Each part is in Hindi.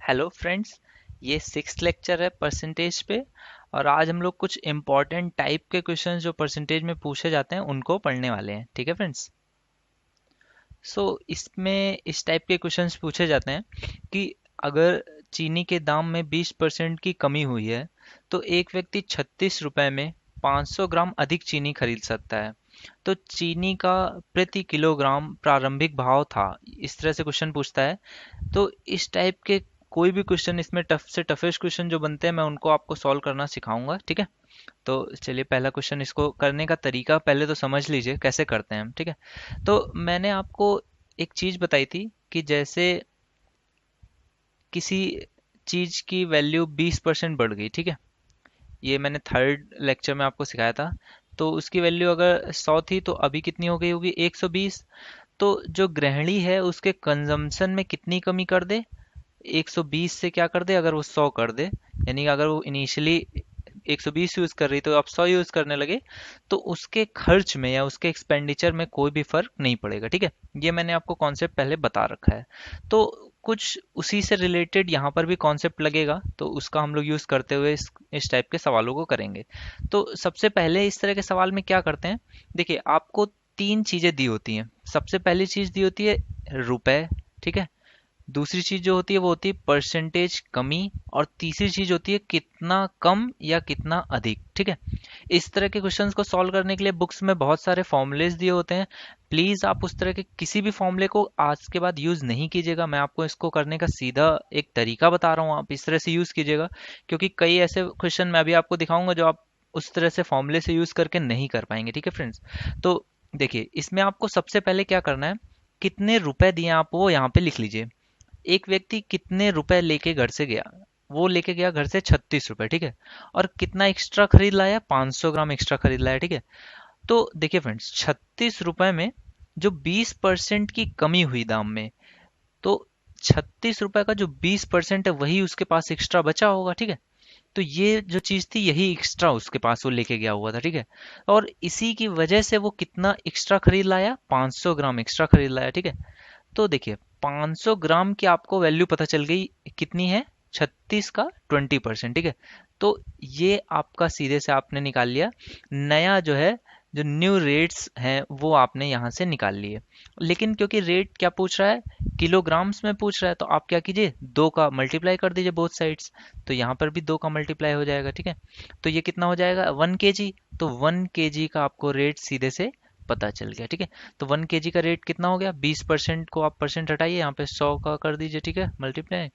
हेलो फ्रेंड्स, ये सिक्स्थ लेक्चर है परसेंटेज पे। और आज हम लोग कुछ इम्पोर्टेंट टाइप के क्वेश्चंस जो परसेंटेज में पूछे जाते हैं उनको पढ़ने वाले हैं। ठीक है फ्रेंड्स। इसमें इस टाइप के क्वेश्चंस पूछे जाते हैं कि अगर चीनी के दाम में 20% की कमी हुई है तो एक व्यक्ति 36 रुपए में 500 ग्राम अधिक चीनी खरीद सकता है। तो चीनी का प्रति किलोग्राम प्रारंभिक भाव था। इस तरह से क्वेश्चन पूछता है। तो इस टाइप के कोई भी क्वेश्चन, इसमें टफ से टफेस्ट क्वेश्चन जो बनते हैं मैं उनको आपको सॉल्व करना सिखाऊंगा। ठीक है। तो चलिए, पहला क्वेश्चन, इसको करने का तरीका पहले तो समझ लीजिए कैसे करते हैं हम। ठीक है। तो मैंने आपको एक चीज बताई थी कि जैसे किसी चीज की वैल्यू 20% बढ़ गई। ठीक है। ये मैंने थर्ड लेक्चर में आपको सिखाया था। तो उसकी वैल्यू अगर 100 थी तो अभी कितनी हो गई होगी? 120। तो जो गृहिणी है उसके कंजम्पशन में कितनी कमी कर दे? 120 से क्या कर दे, अगर वो 100 कर दे, यानी कि अगर वो इनिशियली 120 यूज कर रही तो अब 100 यूज करने लगे, तो उसके खर्च में या उसके एक्सपेंडिचर में कोई भी फर्क नहीं पड़ेगा। ठीक है। ये मैंने आपको कॉन्सेप्ट पहले बता रखा है। तो कुछ उसी से रिलेटेड यहाँ पर भी कॉन्सेप्ट लगेगा, तो उसका हम लोग यूज करते हुए इस टाइप के सवालों को करेंगे। तो सबसे पहले इस तरह के सवाल में क्या करते हैं, देखिए आपको तीन चीजें दी होती हैं। सबसे पहली चीज दी होती है रुपए। ठीक है। दूसरी चीज जो होती है वो होती है परसेंटेज कमी। और तीसरी चीज होती है कितना कम या कितना अधिक। ठीक है। इस तरह के क्वेश्चंस को सॉल्व करने के लिए बुक्स में बहुत सारे फॉर्मूलेज दिए होते हैं। प्लीज आप उस तरह के किसी भी फॉर्मूले को आज के बाद यूज नहीं कीजिएगा। मैं आपको इसको करने का सीधा एक तरीका बता रहा हूँ, आप इस तरह से यूज कीजिएगा। क्योंकि कई ऐसे क्वेश्चन मैं अभी आपको दिखाऊंगा जो आप उस तरह से फॉर्मूले से यूज करके नहीं कर पाएंगे। ठीक है फ्रेंड्स। तो देखिए, इसमें आपको सबसे पहले क्या करना है, कितने रुपए दिए आप वो यहाँ पे लिख लीजिए। एक व्यक्ति कितने रुपए लेके घर से गया? वो लेके गया घर से 36 रुपए। ठीक है। और कितना एक्स्ट्रा खरीद लाया? 500 ग्राम एक्स्ट्रा खरीद लाया। ठीक है। तो देखिए फ्रेंड्स, 36 रुपए में जो 20% की कमी हुई दाम में, तो 36 रुपए का जो 20% है वही उसके पास एक्स्ट्रा बचा होगा। ठीक है। तो ये जो चीज थी यही एक्स्ट्रा उसके पास वो लेके गया हुआ था। ठीक है। और इसी की वजह से वो कितना एक्स्ट्रा खरीद लाया? 500 ग्राम एक्स्ट्रा खरीद लाया। ठीक है। तो देखिए, 500 ग्राम की आपको वैल्यू पता चल गई कितनी है? 36 का 20%। ठीक है। तो ये आपका सीधे से आपने निकाल लिया। नया जो है, जो न्यू रेट्स हैं वो आपने यहाँ से निकाल लिए। लेकिन क्योंकि रेट क्या पूछ रहा है, किलोग्राम्स में पूछ रहा है, तो आप क्या कीजिए, दो का मल्टीप्लाई कर दीजिए बोथ साइड्स। तो यहाँ पर भी दो का मल्टीप्लाई हो जाएगा। ठीक है। तो ये कितना हो जाएगा? 1 kg। तो 1 kg का आपको रेट सीधे से पता चल गया। ठीक है। तो 1 kg का रेट कितना हो गया? 20% को आप परसेंट हटाइए, यहाँ पे 100 का कर दीजिए। ठीक है, मल्टीप्लाई।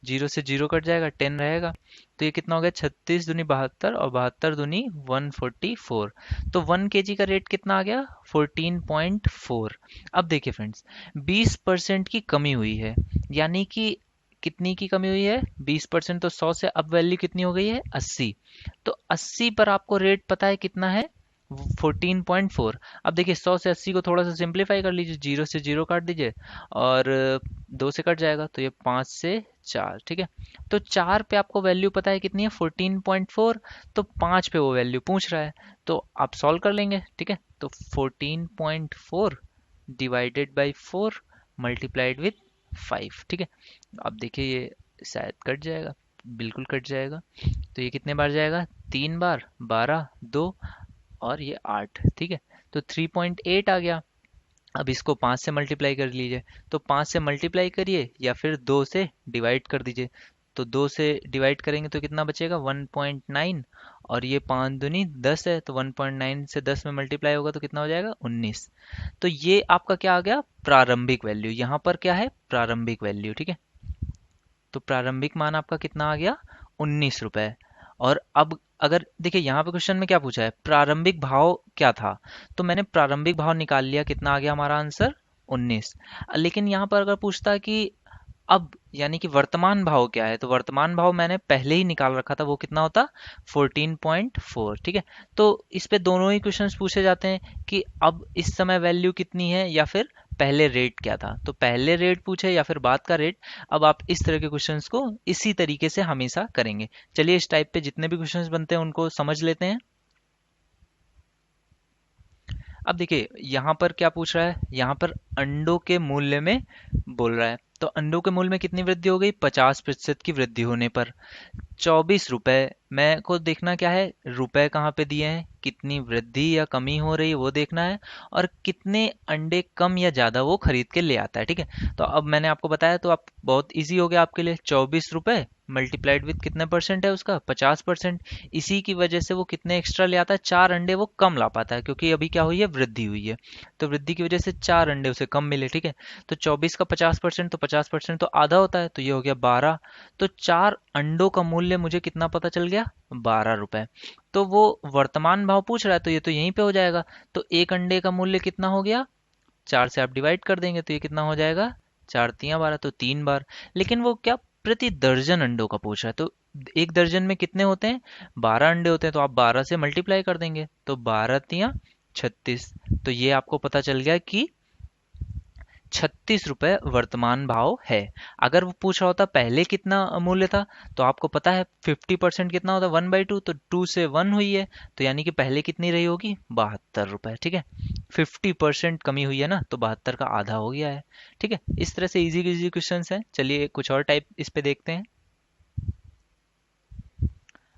जीरो से जीरो कट जाएगा, 10 रहेगा। तो ये कितना हो गया? 36 दूनी 72 और 72 दूनी 144। तो 1 kg का रेट कितना आ गया? 14.4। अब देखिए फ्रेंड्स, 20% की कमी हुई है, यानी कि कितनी की कमी हुई है? 20%। तो 100 से अब वैल्यू कितनी हो गई है? 80। तो 80 पर आपको रेट पता है कितना है? 14.4। अब देखिए, 100 से 80 को थोड़ा सा सिंप्लीफाई कर लीजिए, जीरो से जीरो काट दीजिए और दो से कट जाएगा, तो ये 5 से 4। ठीक है। तो 4 पे आपको वैल्यू पता है कितनी है? 14.4। तो 5 पे वो वैल्यू पूछ रहा है, तो आप सॉल्व कर लेंगे। ठीक है। तो 14.4 डिवाइडेड बाई 4 मल्टीप्लाइड विथ 5। ठीक है। अब देखिए, ये शायद कट जाएगा, बिल्कुल कट जाएगा। तो ये कितने बार जाएगा? 3 बार, 12, 2 और ये 8। ठीक है। तो 3.8 आ गया। अब इसको 5 से मल्टीप्लाई कर लीजिए। तो 5 से मल्टीप्लाई करिए या फिर 2 से डिवाइड कर दीजिए। तो 2 से डिवाइड करेंगे तो कितना बचेगा? 1.9। और ये 5 दूनी 10 है, तो 1.9 से 10 में मल्टीप्लाई होगा तो कितना हो जाएगा? 19। तो ये आपका क्या आ गया? प्रारंभिक वैल्यू। यहाँ पर क्या है? प्रारंभिक वैल्यू। ठीक है। तो प्रारंभिक मान आपका कितना आ गया? 19 रुपए। और अब अगर देखिए, यहाँ पे क्वेश्चन में क्या पूछा है, प्रारंभिक भाव क्या था? तो मैंने प्रारंभिक भाव निकाल लिया, कितना आ गया हमारा आंसर? 19। लेकिन यहाँ पर अगर पूछता कि अब, यानी कि वर्तमान भाव क्या है, तो वर्तमान भाव मैंने पहले ही निकाल रखा था, वो कितना होता? 14.4। ठीक है। तो इस पे दोनों ही क्वेश्चंस पूछे जाते हैं कि अब इस समय वैल्यू कितनी है या फिर पहले रेट क्या था। तो पहले रेट पूछे या फिर बाद का रेट। अब आप इस तरह के क्वेश्चंस को इसी तरीके से हमेशा करेंगे। चलिए, इस टाइप पे जितने भी क्वेश्चंस बनते हैं उनको समझ लेते हैं। अब देखिए यहाँ पर क्या पूछ रहा है, यहाँ पर अंडों के मूल्य में बोल रहा है। तो अंडों के मूल्य में कितनी वृद्धि हो गई, 50% की वृद्धि होने पर 24 रुपए। मैं को देखना क्या है, रुपए कहाँ पे दिए हैं, कितनी वृद्धि या कमी हो रही है वो देखना है, और कितने अंडे कम या ज्यादा वो खरीद के ले आता है। ठीक है, तो अब मैंने आपको बताया तो आप बहुत इजी हो गया आपके लिए। 24 रुपए मल्टीप्लाइड विथ कितने परसेंट है उसका, 50%। इसी की वजह से वो कितने एक्स्ट्रा ले आता है, 4 अंडे वो कम ला पाता है, क्योंकि अभी क्या हुई है, वृद्धि हुई है। तो वृद्धि की वजह से 4 अंडे उसे कम मिले। ठीक है, तो 24 का 50%, तो 50% तो आधा होता है, तो ये हो गया 12। तो 4 अंडों का मूल्य मुझे कितना पता चल गया, 12 रुपए। तो वो वर्तमान भाव पूछ रहा है, तो ये तो यहीं पे हो जाएगा। तो एक अंडे का मूल्य कितना हो गया, 4 से आप डिवाइड कर देंगे तो ये कितना हो जाएगा, 4 तियां 12, तो 3 बार। लेकिन वो क्या, प्रति दर्जन अंडों का पूछ रहा है। तो एक दर्जन में कितने होते हैं, 12 अंडे होते हैं, तो आप 12 से मल्टीप्लाई कर देंगे तो 12 तियां 36। तो ये आपको पता चल गया कि 36 रुपए वर्तमान भाव है। अगर वो पूछ रहा होता पहले कितना मूल्य था, तो आपको पता है 50% कितना होता है, 1/2, तो 2 से 1 हुई है, तो यानी कि पहले कितनी रही होगी, 72 रुपए। ठीक है, 50% कमी हुई है ना, तो 72 का आधा हो गया है। ठीक है, इस तरह से इजी इजी क्वेश्चन है। चलिए कुछ और टाइप इस पे देखते हैं।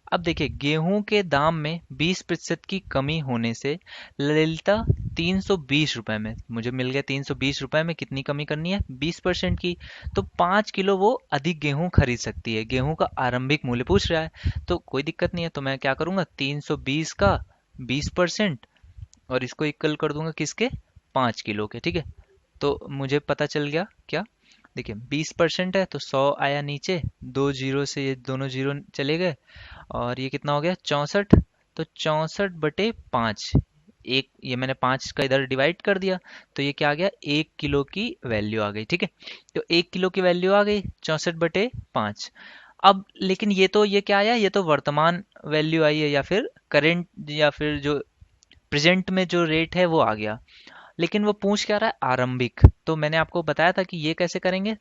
अब देखिए, गेहूं के दाम में 20% की कमी होने से ललिता 320 रुपए में, मुझे मिल गया 320 रुपए में कितनी कमी करनी है, 20% की। तो 5 किलो वो अधिक गेहूं खरीद सकती है। गेहूं का आरंभिक मूल्य पूछ रहा है, तो कोई दिक्कत नहीं है। तो मैं क्या करूंगा, 320 का 20% और इसको इक्वल कर दूंगा किसके, 5 किलो के। ठीक है, तो मुझे पता चल गया क्या, देखिए 20% है तो 100 आया नीचे, 2 जीरो से ये दोनों जीरो चले गए, और ये कितना हो गया, 64। तो 64/5, एक ये मैंने 5 का इधर डिवाइड कर दिया, तो ये क्या आ गया, 1 किलो की वैल्यू आ गई। ठीक है, तो 1 किलो की वैल्यू आ गई 64/5। अब लेकिन ये तो, ये क्या आया, ये तो वर्तमान वैल्यू आई है, या फिर करेंट, या फिर जो प्रेजेंट में जो रेट है वो आ गया। लेकिन वो पूछ क्या रहा है, आरंभिक। तो मैंने आपको बताया था कि ये कैसे करेंगे,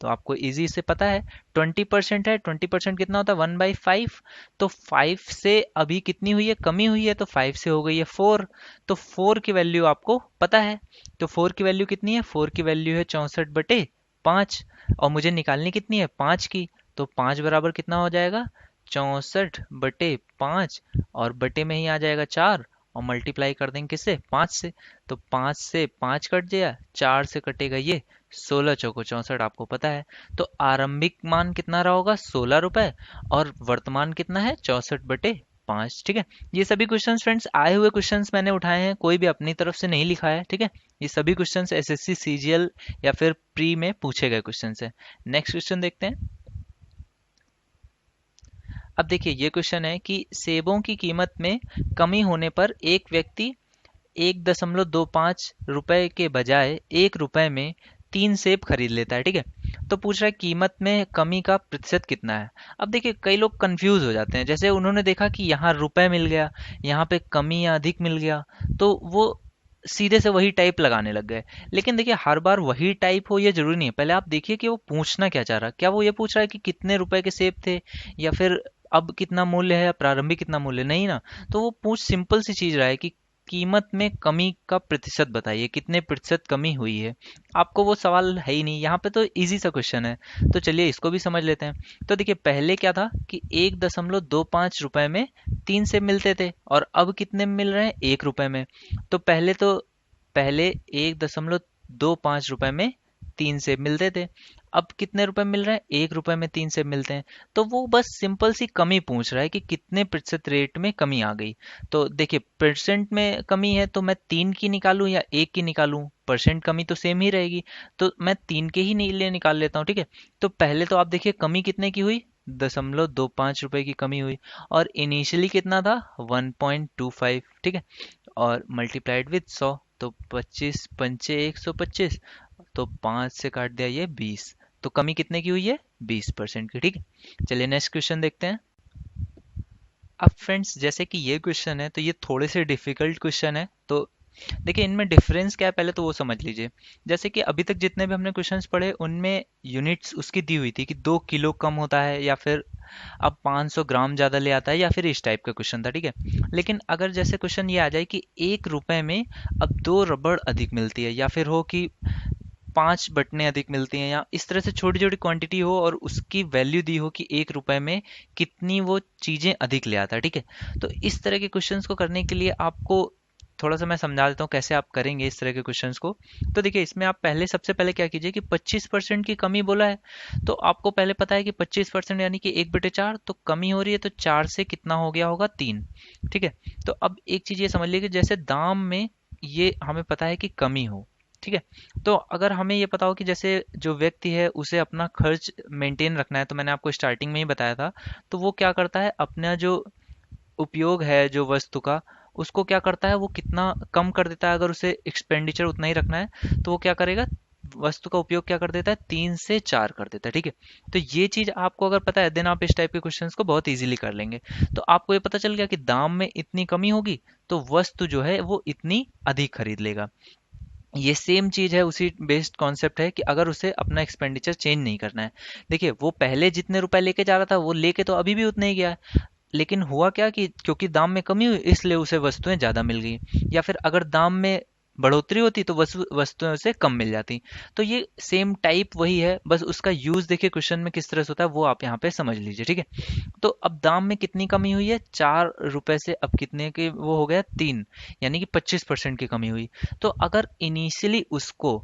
तो आपको इजी से पता है। 20% है, 20% कितना होता है, 1/5। तो 5 से अभी कितनी हुई है, कमी हुई है, तो 5 से हो गई है 4। तो 4 की वैल्यू आपको पता है। तो 4 की वैल्यू कितनी है, 4 की वैल्यू है 64/5, और मुझे निकालनी कितनी है, 5 की। तो 5 बराबर कितना हो जाएगा, 64/5, और बटे में ही आ जाएगा 4, और मल्टीप्लाई कर देंगे किससे, 5 से। तो 5 से 5 कट गया, 4 से कटेगा ये, 16 चौको 64 आपको पता है। तो आरंभिक मान कितना रहा होगा, 16 रुपए, और वर्तमान कितना है, 64/5। ठीक है, ये सभी क्वेश्चंस फ्रेंड्स, आए हुए क्वेश्चंस मैंने उठाए हैं, कोई भी अपनी तरफ से नहीं लिखा है। ठीक है, ये सभी क्वेश्चंस एसएससी सीजीएल या फिर प्री में पूछे गए क्वेश्चंस हैं। नेक्स्ट क्वेश्चन देखते हैं। अब देखिए ये क्वेश्चन है कि सेबों की कीमत में कमी होने पर एक व्यक्ति 1.25 रुपए के बजाय 1 रुपए में 3 सेब खरीद लेता है। ठीक है, तो पूछ रहा है कीमत में कमी का प्रतिशत कितना है। अब देखिए कई लोग कंफ्यूज हो जाते हैं, जैसे उन्होंने देखा कि यहाँ रुपए मिल गया, यहाँ पे कमी या अधिक मिल गया, तो वो सीधे से वही टाइप लगाने लग गए। लेकिन देखिए हर बार वही टाइप हो ये जरूरी नहीं है। पहले आप देखिए कि वो पूछना क्या चाह रहा है। क्या वो ये पूछ रहा है कि कितने रुपए के सेब थे, या फिर अब कितना मूल्य है या प्रारंभिक कितना मूल्य, नहीं ना। तो वो पूछ सिंपल सी चीज रहा है कि कीमत में कमी का प्रतिशत बताइए, कितने प्रतिशत कमी हुई है। आपको वो सवाल है ही नहीं, यहाँ पे तो इजी सा क्वेश्चन है। तो चलिए इसको भी समझ लेते हैं। तो देखिए पहले क्या था कि 1.25 रुपए में 3 सेब मिलते थे, और अब कितने में मिल रहे हैं, 1 रुपए में। तो पहले 1.25 रुपए में 3 सेब मिलते थे, अब कितने रुपए मिल रहे हैं, 1 रुपए में 3 सेब मिलते हैं। तो वो बस सिंपल सी कमी पूछ रहा है कि कितने प्रतिशत रेट में कमी आ गई। तो देखिए परसेंट में कमी है, तो मैं 3 की निकालूं या 1 की निकालूं, परसेंट कमी तो सेम ही रहेगी। तो मैं 3 के ही लिए निकाल लेता हूँ। ठीक है, तो पहले तो आप देखिए कमी कितने की हुई, 0.25 रुपए की कमी हुई, और इनिशियली कितना था, 1.25। ठीक है, और मल्टीप्लाइड विथ 100, तो 25 पंचे 125, तो 5 से काट दिया ये 20। तो कमी कितने की हुई है, 20% की। ठीक है, चलिए नेक्स्ट क्वेश्चन देखते हैं। अब फ्रेंड्स जैसे कि ये क्वेश्चन है, तो ये थोड़े से डिफिकल्ट क्वेश्चन है। तो देखिए इनमें डिफरेंस क्या है पहले तो वो समझ लीजिए। जैसे कि अभी तक जितने भी हमने क्वेश्चंस पढ़े उनमें यूनिट्स उसकी दी हुई थी कि 2 किलो कम होता है, या फिर अब 500 ग्राम ज़्यादा ले आता है, या फिर इस टाइप का क्वेश्चन था, ठीक है। लेकिन अगर जैसे क्वेश्चन ये आ जाए कि 1 रुपए में अब 2 रबड़ अधिक मिलती है, या फिर हो कि 5 बटनें अधिक मिलती हैं, या इस तरह से छोटी छोटी क्वांटिटी हो और उसकी वैल्यू दी हो कि 1 रुपए में कितनी वो चीज़ें अधिक ले आता है, ठीक है। तो इस तरह के क्वेश्चंस को करने के लिए आपको थोड़ा सा मैं समझा देता हूँ कैसे आप करेंगे इस तरह के क्वेश्चंस को। तो देखिए, इसमें आप पहले सबसे पहले क्या कीजिए कि 25% की कमी बोला है, तो आपको पहले पता है कि 25% यानी कि 1/4, तो कमी हो रही है, तो 4 से कितना हो गया होगा, 3, ठीक है। तो अब एक चीज़ ये समझ लीजिए कि जैसे दाम में ये हमें पता है कि कमी हो, ठीक है। तो अगर हमें ये पता हो कि जैसे जो व्यक्ति है उसे अपना खर्च मेंटेन रखना है, तो मैंने आपको स्टार्टिंग में ही बताया था, तो वो क्या करता है, अपना जो उपयोग है जो वस्तु का, उसको क्या करता है, वो कितना कम कर देता है। अगर उसे एक्सपेंडिचर उतना ही रखना है तो वो क्या करेगा, वस्तु का उपयोग क्या कर देता है, 3 से 4 कर देता है, ठीक है। तो ये चीज आपको अगर पता है, देन आप इस टाइप के क्वेश्चंस को बहुत इजीली कर लेंगे। तो आपको ये पता चल गया कि दाम में इतनी कमी होगी तो वस्तु जो है वो इतनी अधिक खरीद लेगा। ये सेम चीज है, उसी बेस्ड कॉन्सेप्ट है कि अगर उसे अपना एक्सपेंडिचर चेंज नहीं करना है। देखिए, वो पहले जितने रुपए लेके जा रहा था वो लेके तो अभी भी उतने ही गया है, लेकिन हुआ क्या कि क्योंकि दाम में कमी हुई इसलिए उसे वस्तुएं ज़्यादा मिल गई, या फिर अगर दाम में बढ़ोतरी होती तो वस्तुएं उसे कम मिल जाती। तो ये सेम टाइप वही है, बस उसका यूज देखिए क्वेश्चन में किस तरह से होता है वो आप यहाँ पे समझ लीजिए, ठीक है। तो अब दाम में कितनी कमी हुई है, 4 रुपए से अब कितने के वो हो गया, 3, यानी कि 25% की कमी हुई। तो अगर इनिशियली उसको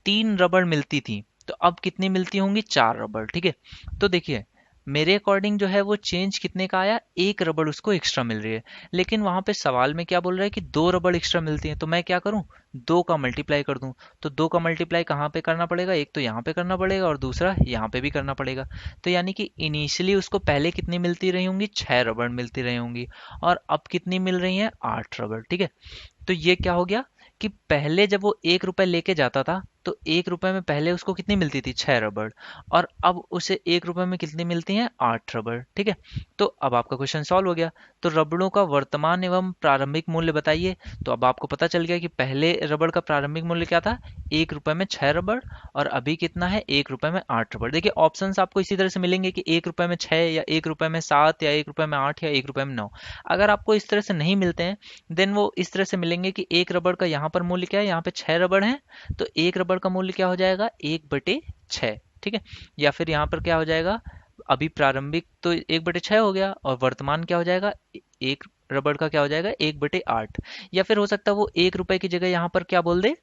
3 रबड़ मिलती थी, तो अब कितनी मिलती होंगी, 4 रबड़, ठीक है। तो देखिए, मेरे अकॉर्डिंग जो है वो चेंज कितने का आया, 1 रबड़ उसको एक्स्ट्रा मिल रही है। लेकिन वहां पे सवाल में क्या बोल रहा है कि 2 रबड़ एक्स्ट्रा मिलती है, तो मैं क्या करूं, 2 का मल्टीप्लाई कर दूं। तो 2 का मल्टीप्लाई कहाँ पे करना पड़ेगा, एक तो यहाँ पे करना पड़ेगा और दूसरा यहाँ पे भी करना पड़ेगा। तो यानी कि इनिशियली उसको पहले कितनी मिलती रही होंगी, 6 रबड़ मिलती रही होंगी, और अब कितनी मिल रही है, 8 रबड़, ठीक है। तो ये क्या हो गया कि पहले जब वो 1 रुपए लेके जाता था, तो 1 रुपए में पहले उसको कितनी मिलती थी, 6 रबड़, और अब उसे 1 रुपए में कितनी मिलती हैं, 8 रबड़, ठीक है। तो अब आपका क्वेश्चन सॉल्व हो गया। तो रबड़ों का वर्तमान एवं प्रारंभिक मूल्य बताइए। तो अब आपको पता चल गया कि पहले रबड़ का प्रारंभिक मूल्य क्या था, 1 रुपए में 6 रबड़, और अभी कितना है, 1 रुपए में 8 रबड़। देखिए, ऑप्शंस आपको इसी तरह से मिलेंगे कि 1 रुपए में 6, या 1 रुपए में 7, या 1 रुपए में 8, या 1 रुपए में 9। अगर आपको इस तरह से नहीं मिलते हैं, देन वो इस तरह से मिलेंगे कि 1 रबड़ का यहाँ पर मूल्य क्या है, यहाँ पे 6 रबड़ है, तो 1 रबड़ का मूल्य क्या हो जाएगा, 1/6, ठीक है। या फिर यहाँ पर क्या हो जाएगा, अभी प्रारंभिक तो 1/6 हो गया, और वर्तमान क्या हो जाएगा, 1 रबड़ का क्या हो जाएगा, 1/8। या फिर हो सकता है वो 1 रुपए की जगह यहाँ पर क्या बोल दे,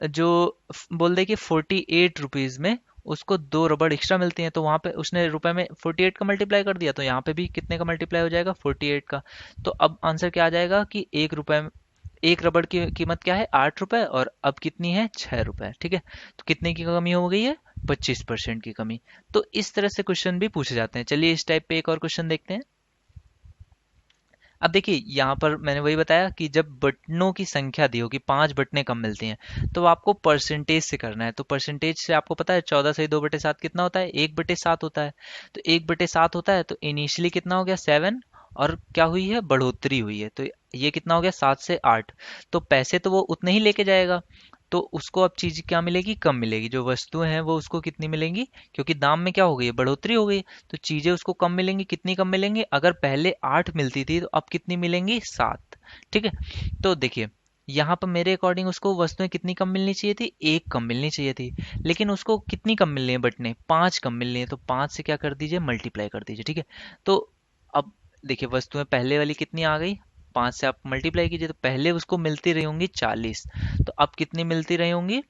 जो बोल दे कि 48 रुपीज में उसको 2 रबड़ एक्स्ट्रा मिलती हैं, तो वहां पे उसने रुपए में 48 का मल्टीप्लाई कर दिया, तो यहाँ पे भी कितने का मल्टीप्लाई हो जाएगा, 48 का। तो अब आंसर क्या आ जाएगा कि 1 रुपए, 1 रबड़ की कीमत क्या है, 8 रुपए, और अब कितनी है, 6 रुपए, ठीक है। तो कितने की कमी हो गई है, 25% की कमी। तो इस तरह से क्वेश्चन भी पूछे जाते हैं। चलिए इस टाइप पे एक और क्वेश्चन देखते हैं। अब देखिए, यहाँ पर मैंने वही बताया कि जब बटनों की संख्या दी होगी, 5 बटनें कम मिलती हैं, तो आपको परसेंटेज से करना है। तो परसेंटेज से आपको पता है 14 से 2/7 कितना होता है, 1/7 होता है। तो 1/7 होता है, तो इनिशियली कितना हो गया, 7, और क्या हुई है, बढ़ोतरी हुई है, तो ये कितना हो गया, 7 से 8। तो पैसे तो वो उतने ही लेके जाएगा, तो उसको अब चीज क्या मिलेगी, कम मिलेगी। जो वस्तुएं हैं वो उसको कितनी मिलेंगी, क्योंकि दाम में क्या हो गई है, बढ़ोतरी हो गई, तो चीजें उसको कम मिलेंगी। कितनी कम मिलेंगी, अगर पहले 8 मिलती थी तो अब कितनी मिलेंगी, 7, ठीक है। तो देखिए, यहाँ पर मेरे अकॉर्डिंग उसको वस्तुएं कितनी कम मिलनी चाहिए थी, एक कम मिलनी चाहिए थी। लेकिन उसको कितनी कम मिलनी है, बटने 5 कम मिलनी है, तो 5 से क्या कर दीजिए, मल्टीप्लाई कर दीजिए, ठीक है। तो अब देखिए, वस्तुएं पहले वाली कितनी आ गई, 5 से आप मल्टीप्लाई कीजिए, तो पहले उसको मिलती रही होंगी 40, तो अब कितनी मिलती रही होंगी,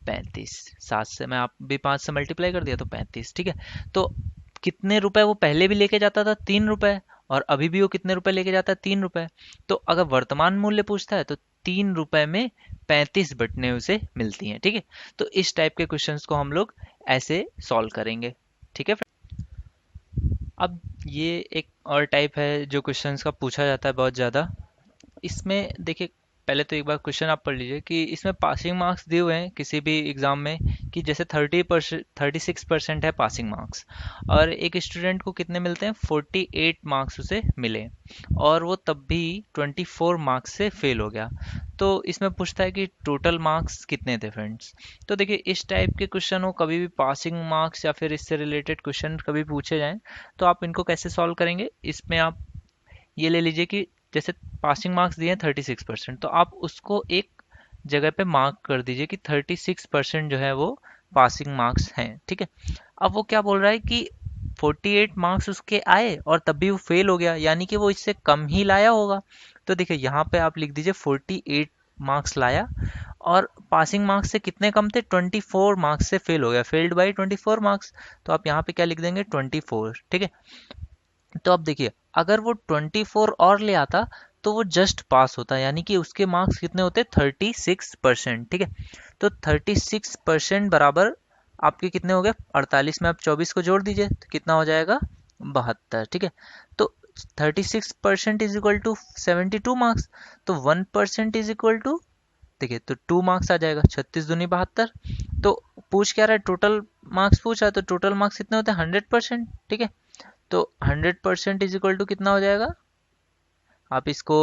35। 7 से मैं आप भी 5 से मल्टीप्लाई कर दिया तो 35, ठीक है। तो कितने रुपए वो पहले भी लेके जाता था, 3 रुपए, और अभी भी वो कितने रुपए लेके जाता है, 3 रुपए। तो अगर वर्तमान मूल्य पूछता है तो 3 रुपए में 35 बटने उसे मिलती हैं, ठीक है। तो इस टाइप के क्वेश्चंस को हम लोग ऐसे सॉल्व करेंगे, ठीक है। अब ये एक और टाइप है जो क्वेश्चंस का पूछा जाता है बहुत ज़्यादा। इसमें देखिए, पहले तो एक बार क्वेश्चन आप पढ़ लीजिए कि इसमें पासिंग मार्क्स दिए हुए हैं किसी भी एग्जाम में कि जैसे 30%, 36% है पासिंग मार्क्स, और एक स्टूडेंट को कितने मिलते हैं, 48 मार्क्स उसे मिले, और वो तब भी 24 मार्क्स से फेल हो गया। तो इसमें पूछता है कि टोटल मार्क्स कितने थे फ्रेंड्स। तो देखिए इस टाइप के क्वेश्चन हो, कभी भी पासिंग मार्क्स या फिर इससे रिलेटेड क्वेश्चन कभी पूछे जाएं, तो आप इनको कैसे सॉल्व करेंगे, इसमें आप ये ले लीजिए कि जैसे पासिंग मार्क्स दिए हैं 36%, तो आप उसको एक जगह पे मार्क कर दीजिए कि 36% जो है वो पासिंग मार्क्स हैं, ठीक है। अब वो क्या बोल रहा है कि 48 मार्क्स उसके आए और तब भी वो फेल हो गया, यानी कि वो इससे कम ही लाया होगा। तो देखिए यहाँ पे आप लिख दीजिए 48 मार्क्स लाया, और पासिंग मार्क्स से कितने कम थे, 24 मार्क्स से फेल हो गया, फेल्ड बाई 24 मार्क्स। तो आप यहाँ पे क्या लिख देंगे, 24, ठीक है। तो अब देखिए अगर वो 24 और ले आता तो वो जस्ट पास होता, यानी कि उसके मार्क्स कितने होते, 36%, ठीक है। तो 36% बराबर आपके कितने हो गए, 48 में आप 24 को जोड़ दीजिए तो कितना हो जाएगा, 72, ठीक है। तो 36% इज इक्वल टू 72 मार्क्स, तो 1% इज इक्वल टू, देखिए तो 2 मार्क्स आ जाएगा, 36 दूनी 72। तो पूछ क्या रहा है, टोटल मार्क्स पूछा, तो टोटल मार्क्स कितने होते हैं, 100%, ठीक है। तो 100% इज इक्वल टू कितना हो जाएगा, आप इसको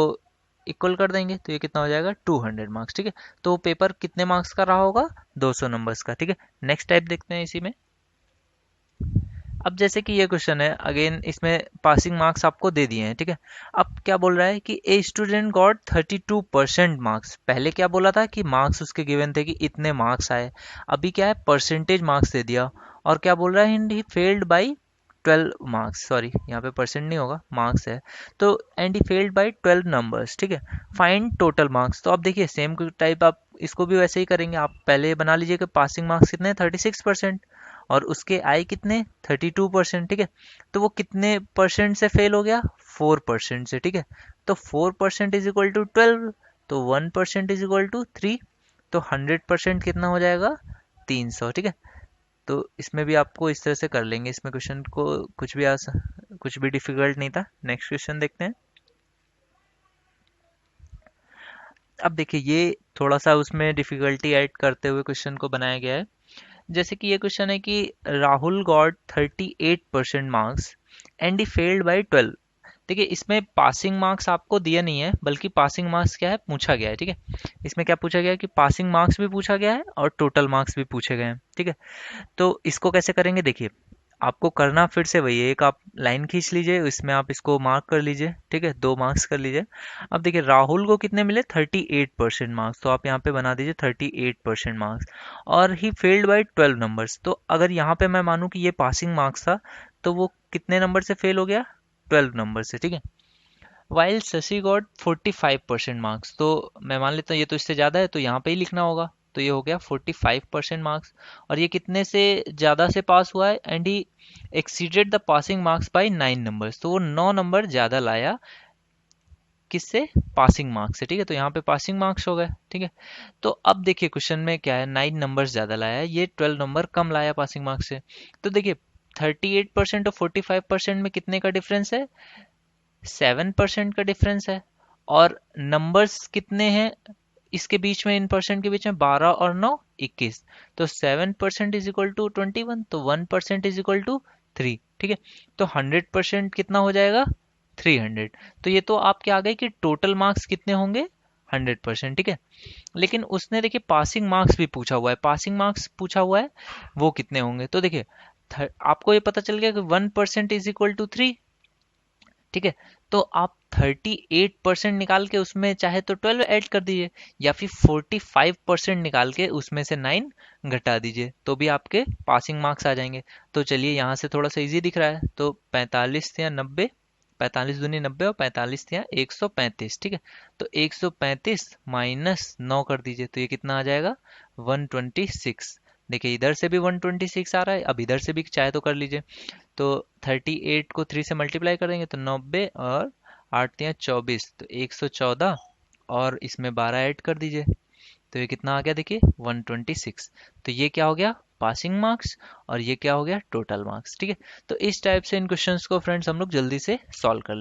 इक्वल कर देंगे तो ये कितना हो जाएगा, 200 मार्क्स, ठीक है। तो पेपर कितने मार्क्स का रहा होगा, 200 नंबर्स का, ठीक है। नेक्स्ट टाइप देखते हैं इसी में। अब जैसे कि ये क्वेश्चन है, अगेन इसमें पासिंग मार्क्स आपको दे दिए हैं, ठीक है। अब क्या बोल रहा है कि ए स्टूडेंट गॉट 32% मार्क्स, पहले क्या बोला था कि मार्क्स उसके गिवन थे कि इतने मार्क्स आए, अभी क्या है परसेंटेज मार्क्स दे दिया, और क्या बोल रहा है, he failed by 12 marks, sorry यहाँ पे परसेंट नहीं होगा, मार्क्स है। तो and he failed by 12 numbers, ठीक है। फाइंड टोटल मार्क्स, तो अब देखिए सेम टाइप आप इसको भी वैसे ही करेंगे, आप पहले बना लीजिए कि पासिंग मार्क्स कितने, 36%, और उसके आए कितने, 32%, ठीक है। तो वो कितने परसेंट से फेल हो गया, 4% से, ठीक है। तो 4% इज इक्वल टू 12, तो 1% इज इक्वल टू 3, तो 100% कितना हो जाएगा, 300, ठीक है। तो इसमें भी आपको इस तरह से कर लेंगे, इसमें क्वेश्चन को कुछ भी डिफिकल्ट नहीं था। नेक्स्ट क्वेश्चन देखते हैं। अब देखिए ये थोड़ा सा उसमें डिफिकल्टी ऐड करते हुए क्वेश्चन को बनाया गया है। जैसे कि ये क्वेश्चन है कि Rahul got 38% marks and he failed by 12। देखिए इसमें पासिंग मार्क्स आपको दिया नहीं है, बल्कि पासिंग मार्क्स क्या है, पूछा गया है, ठीक है। इसमें क्या पूछा गया है कि पासिंग मार्क्स भी पूछा गया है और टोटल मार्क्स भी पूछे गए हैं, ठीक है। तो इसको कैसे करेंगे, देखिए आपको करना फिर से वही है, एक आप लाइन खींच लीजिए, इसमें आप इसको मार्क कर लीजिए, ठीक है, 2 मार्क्स कर लीजिए। अब देखिए राहुल को कितने मिले, 38% मार्क्स, तो आप यहाँ पे बना दीजिए 38% मार्क्स, और ही फेल्ड बाई 12 नंबर्स। तो अगर यहाँ पे मैं मानूँ कि ये पासिंग मार्क्स था, तो वो कितने नंबर से फेल हो गया, 12 नंबर से, ठीक है। वाइल शशि गॉट 45% मार्क्स, तो मैं मान लेता हूँ ये तो इससे ज़्यादा है, तो यहाँ पे ही लिखना होगा, तो ये हो गया 45% मार्क्स, और ये कितने से ज़्यादा से पास हुआ है, and he exceeded the passing marks bye 9 numbers, तो वो 9 नंबर ज़्यादा लाया, किससे, पासिंग मार्क्स से, ठीक है। तो यहाँ पे पासिंग मार्क्स हो गए, ठीक है। तो अब देखिए क्वेश्चन में क्या है, 9 नंबर ज़्यादा लाया है, ये 12 नंबर कम लाया पासिंग मार्क्स से। तो देखिए 38% और 45% में कितने का डिफरेंस है, 7% का डिफरेंस है, और नंबर्स कितने हैं इसके बीच में, इन परसेंट के बीच में, 12 और 9 21, तो 7% इज इक्वल टू 21, तो 1% इज इक्वल टू 3, ठीक है। तो 100% कितना हो जाएगा, 300। तो ये तो आपके आ गए कि टोटल मार्क्स कितने होंगे, 100%, ठीक है। लेकिन उसने देखिए पासिंग मार्क्स भी पूछा हुआ है, पासिंग मार्क्स पूछा हुआ है, वो कितने होंगे, तो देखिए आपको ये पता चल गया कि 1% इज इक्वल टू 3, ठीक है। तो आप 38% निकाल के उसमें चाहे तो 12 ऐड कर दीजिए, या फिर 45% निकाल के उसमें से 9 घटा दीजिए, तो भी आपके पासिंग मार्क्स आ जाएंगे। तो चलिए यहाँ से थोड़ा सा इजी दिख रहा है, तो 45 या 90, 45 दूनी 90 और 45 या 135, ठीक है। तो 135 माइनस 9 कर दीजिए, तो ये कितना आ जाएगा, 126। देखिए इधर से भी 126 आ रहा है, अब इधर से भी चाहे तो कर लीजिए। तो 38 को 3 से मल्टीप्लाई करेंगे तो 90, और 8 या 24, तो 114, और इसमें 12 ऐड कर दीजिए, तो ये कितना आ गया, देखिए 126। तो ये क्या हो गया, पासिंग मार्क्स, और ये क्या हो गया, टोटल मार्क्स, ठीक है। तो इस टाइप से इन क्वेश्चंस को फ्रेंड्स हम लोग जल्दी से सॉल्व कर